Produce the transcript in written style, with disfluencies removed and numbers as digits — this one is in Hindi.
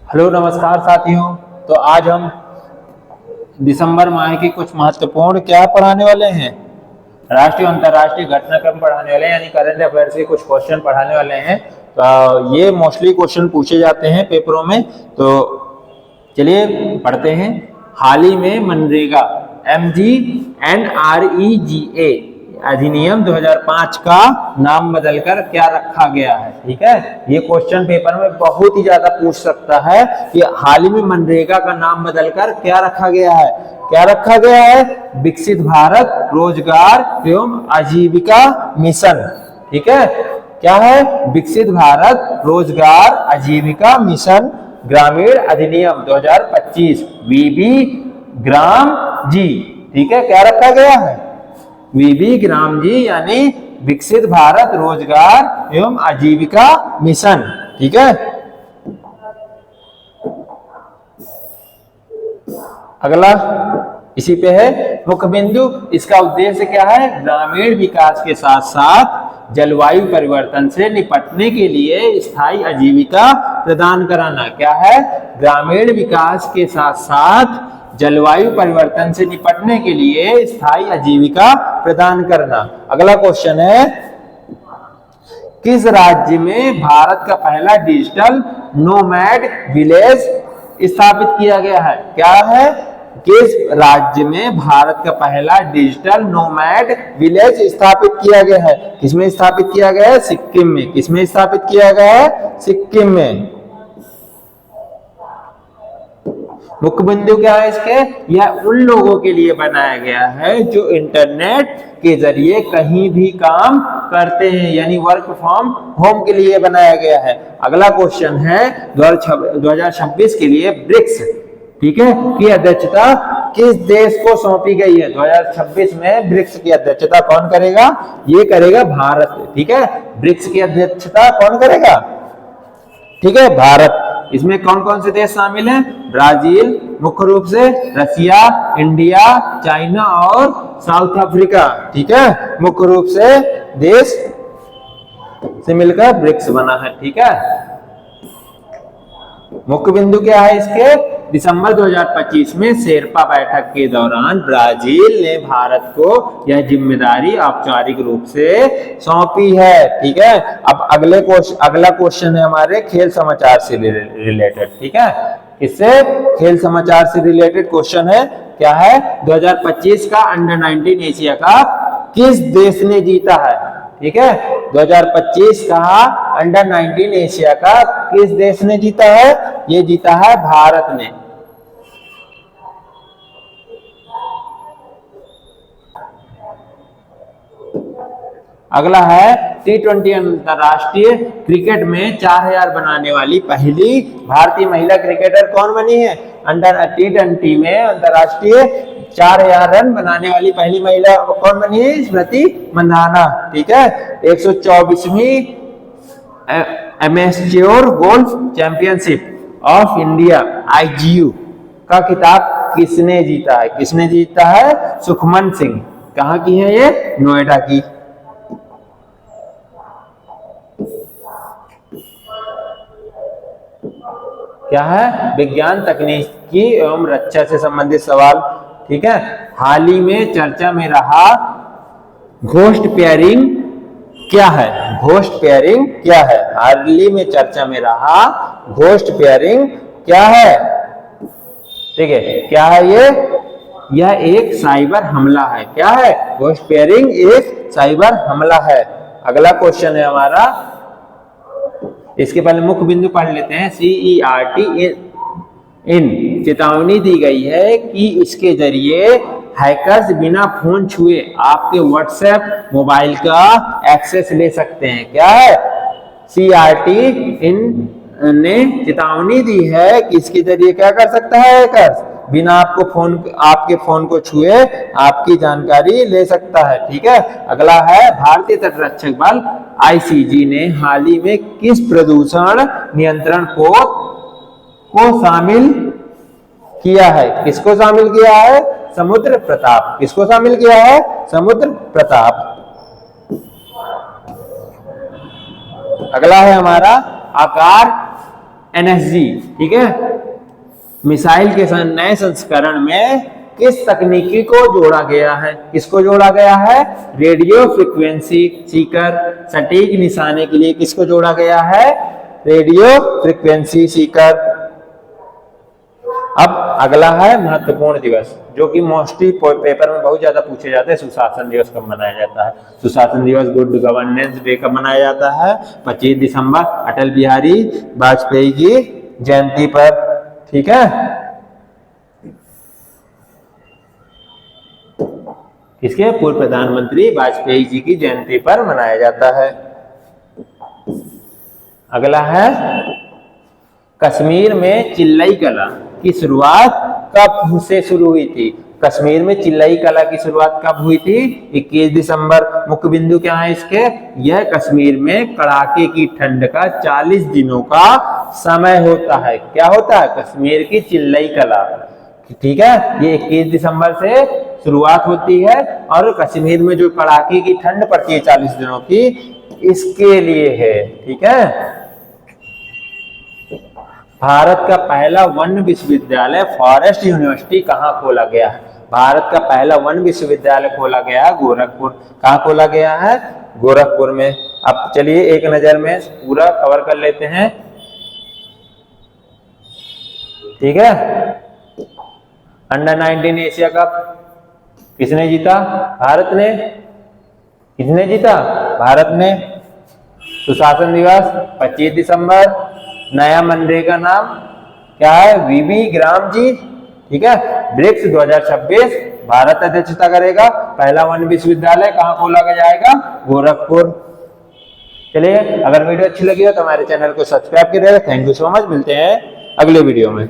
हेलो नमस्कार साथियों। तो आज हम दिसंबर माह की कुछ महत्वपूर्ण क्या पढ़ाने वाले हैं, राष्ट्रीय और अंतर्राष्ट्रीय घटनाक्रम पढ़ाने वाले हैं, यानी करंट अफेयर्स के कुछ क्वेश्चन पढ़ाने वाले हैं। तो ये मोस्टली क्वेश्चन पूछे जाते हैं पेपरों में। तो चलिए पढ़ते हैं। हाल ही में मनरेगा MGNREGA अधिनियम 2005 का नाम बदलकर क्या रखा गया है। ठीक है, ये क्वेश्चन पेपर में बहुत ही ज्यादा पूछ सकता है कि हाल ही में मनरेगा का नाम बदलकर क्या रखा गया है। क्या रखा गया है? विकसित भारत रोजगार एवं आजीविका मिशन। ठीक है, क्या है? विकसित भारत रोजगार आजीविका मिशन ग्रामीण अधिनियम 2025 वीबी ग्राम जी। ठीक है, क्या रखा गया है? वीबी ग्राम जी, यानी विकसित भारत रोजगार एवं आजीविका मिशन। ठीक है, अगला इसी पे है मुख्य बिंदु। इसका उद्देश्य क्या है? ग्रामीण विकास के साथ साथ जलवायु परिवर्तन से निपटने के लिए स्थायी आजीविका प्रदान कराना। क्या है? ग्रामीण विकास के साथ साथ जलवायु परिवर्तन से निपटने के लिए स्थायी आजीविका प्रदान करना। अगला क्वेश्चन है, किस राज्य में भारत का पहला डिजिटल नोमैड विलेज स्थापित किया गया है? क्या है? किस राज्य में भारत का पहला डिजिटल नोमैड विलेज स्थापित किया गया है? किसमें स्थापित किया गया है? सिक्किम में। किसमें स्थापित किया गया है? सिक्किम में। मुख्य बिंदु क्या है इसके? यह उन लोगों के लिए बनाया गया है जो इंटरनेट के जरिए कहीं भी काम करते हैं, यानी वर्क फ्रॉम होम के लिए बनाया गया है। अगला क्वेश्चन है 2026 के लिए ब्रिक्स, ठीक है, की अध्यक्षता किस देश को सौंपी गई है? 2026 में ब्रिक्स की अध्यक्षता कौन करेगा? ये करेगा भारत। ठीक है, ब्रिक्स की अध्यक्षता कौन करेगा? ठीक है, भारत। इसमें कौन कौन से देश शामिल हैं? ब्राजील, मुख्य रूप से रसिया, इंडिया, चाइना और साउथ अफ्रीका। ठीक है, मुख्य रूप से देश से मिलकर ब्रिक्स बना है। ठीक है, मुख्य बिंदु क्या है इसके? दिसंबर 2025 में शेरपा बैठक के दौरान ब्राजील ने भारत को यह जिम्मेदारी औपचारिक रूप से सौंपी है। ठीक है, अब अगला क्वेश्चन है हमारे खेल समाचार से रिलेटेड। ठीक है, इससे खेल समाचार से रिलेटेड क्वेश्चन है। क्या है? 2025 का अंडर-19 एशिया कप किस देश ने जीता है? ठीक है, 2025 का अंडर-19 एशिया कप किस देश ने जीता है? ये जीता है भारत ने। अगला है T20 अंतरराष्ट्रीय क्रिकेट में 4000 बनाने वाली पहली भारतीय महिला क्रिकेटर कौन बनी है? T20 में अंतरराष्ट्रीय 4000 रन बनाने वाली पहली महिला कौन बनी है? स्मृति मंधाना। ठीक है, 124वीं amateur golf championship of India IGU का खिताब किसने जीता है? किसने जीता है? सुखमन सिंह। कहाँ की है ये? नोएडा की। क्या है? विज्ञान तकनीकी एवं रक्षा से संबंधित सवाल। ठीक है, हाल ही में चर्चा में रहा घोस्ट पेयरिंग क्या है? घोस्ट पेयरिंग क्या है? हाल ही में चर्चा में रहा घोस्ट पेयरिंग क्या है? ठीक है, क्या है ये? यह एक साइबर हमला है। क्या है? घोस्ट पेयरिंग एक साइबर हमला है। अगला क्वेश्चन है हमारा, इसके पहले मुख्य बिंदु पढ़ लेते हैं। CERT इन चेतावनी दी गई है कि इसके जरिए हैकर्स बिना फोन छुए आपके व्हाट्सएप मोबाइल का एक्सेस ले सकते हैं। क्या है? CERT इन ने चेतावनी दी है कि इसके जरिए क्या कर सकता है हैकर्स? बिना आपके फोन को छुए आपकी जानकारी ले सकता है। ठीक है, अगला है भारतीय तटरक्षक बल ICG ने हाल ही में किस प्रदूषण नियंत्रण पोत को शामिल किया है? किसको शामिल किया है? समुद्र प्रताप। किसको शामिल किया है? समुद्र प्रताप। अगला है हमारा आकार एनएसजी, ठीक है। मिसाइल के नए संस्करण में किस तकनीकी को जोड़ा गया है? किसको जोड़ा गया है? Radio frequency Sikar. सटीक निशाने के लिए किसको जोड़ा गया है? Radio frequency Sikar. अब अगला है महत्वपूर्ण दिवस, जो कि मोस्टली पेपर में बहुत ज्यादा पूछे जाते हैं। सुशासन दिवस कब मनाया जाता है? सुशासन दिवस गुड गवर्नेंस डे कब मनाया जाता है? 25 दिसंबर, अटल बिहारी वाजपेयी की जयंती पर, ठीक है। किसके? पूर्व प्रधानमंत्री वाजपेयी जी की जयंती पर मनाया जाता है। अगला है कश्मीर में चिल्लई कला की शुरुआत कब से शुरू हुई थी? कश्मीर में चिल्लई कला की शुरुआत कब हुई थी? 21 दिसंबर। मुख्य बिंदु क्या है इसके? यह कश्मीर में कड़ाके की ठंड का 40 दिनों का समय होता है। क्या होता है? कश्मीर की चिल्लई कला, ठीक है। ये 21 दिसंबर से शुरुआत होती है और कश्मीर में जो कड़ाके की ठंड पड़ती है 40 दिनों की, इसके लिए है, ठीक है। भारत का पहला वन विश्वविद्यालय फॉरेस्ट यूनिवर्सिटी कहाँ खोला गया है? भारत का पहला वन विश्वविद्यालय खोला गया है गोरखपुर। कहाँ खोला गया है? गोरखपुर में। अब चलिए एक नजर में पूरा कवर कर लेते हैं, ठीक है। अंडर 19 एशिया कप किसने जीता? भारत ने। किसने जीता? भारत ने। सुशासन दिवस 25 दिसंबर। नया मनरेगा नाम क्या है? वीवी ग्राम जी, ठीक है। ब्रिक्स 2026 भारत अध्यक्षता करेगा। पहला वन विश्वविद्यालय कहाँ खोला जाएगा? गोरखपुर। चलिए, अगर वीडियो अच्छी लगी हो तो हमारे चैनल को सब्सक्राइब करिएगा। Thank you so much. मिलते हैं अगले वीडियो में।